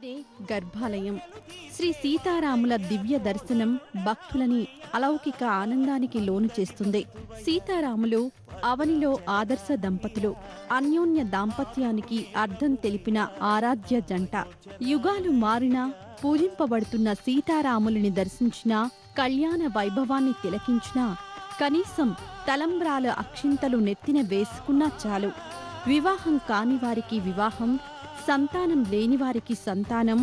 ఇదే గర్భాలయం. శ్రీ సీతారాముల దివ్య దర్శనం భక్తులని అలౌకిక ఆనందానికి లోను చేస్తుంది. సీతారాములు అవనిలో ఆదర్శ దంపతులు, అన్యోన్య దాంపత్యానికి అర్థం తెలిపిన ఆరాధ్య జంట. యుగాలు మారినా పూజింపబడుతున్న సీతారాములని దర్శించినా, కళ్యాణ వైభవాన్ని తిలకించినా, కనీసం తలంబ్రాల అక్షింతలు నెత్తిన వేసుకున్నా చాలు. వివాహం కాని వారికి వివాహం, సంతానం లేనివారికి సంతానం,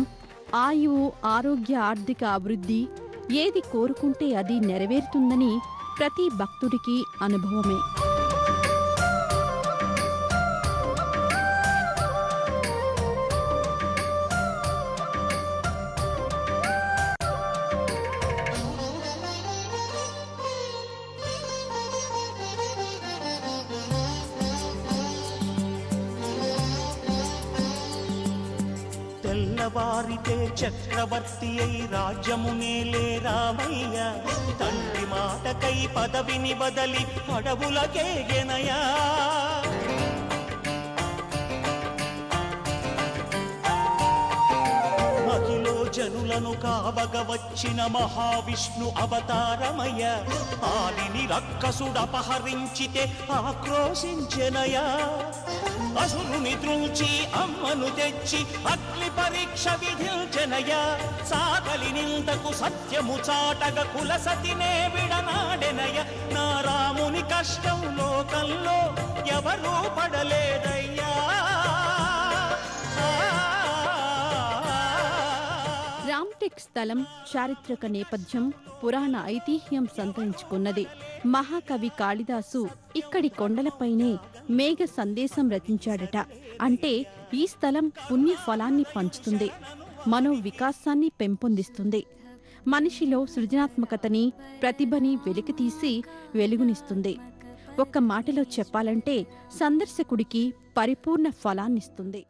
ఆయువు, ఆరోగ్య, ఆర్థిక అభివృద్ధి ఏది కోరుకుంటే అది నెరవేరుతుందని ప్రతి భక్తుడికి అనుభవమే. తెల్లవారితే చక్రవర్తి అయి రాజ్యమునేలే రామయ్య, తండ్రి మాటకై పదవిని బదలి అడవులకేగెనయా. మహిలో జనులను కావగ వచ్చిన మహావిష్ణు అవతారమయ్య, ఆలిని రక్కసుడపహరించితే ఆక్రోశించెనయా. అసురుని త్రుంచి అమ్మను తెచ్చి అగ్ని పరీక్ష విధించెనయా. సాగలి నిందకు సత్యము చాటగ కులసతినే విడనాడెనయ. నా రాముని కష్టం లోకంలో ఎవరూ పడలేదయ్యా. రామ్టెక్ స్థలం చారిత్రక నేపథ్యం, పురాణ ఐతిహ్యం సంతరించుకున్నది. మహాకవి కాళిదాసు ఇక్కడి కొండలపైనే మేఘ సందేశం రచించాడట. అంటే ఈ స్థలం పుణ్య ఫలాన్ని పంచుతుంది, మనో వికాసాన్ని పెంపొందిస్తుంది, మనిషిలో సృజనాత్మకతని, ప్రతిభని వెలికితీసి వెలుగునిస్తుంది. ఒక్క మాటలో చెప్పాలంటే సందర్శకుడికి పరిపూర్ణ ఫలాన్నిస్తుంది.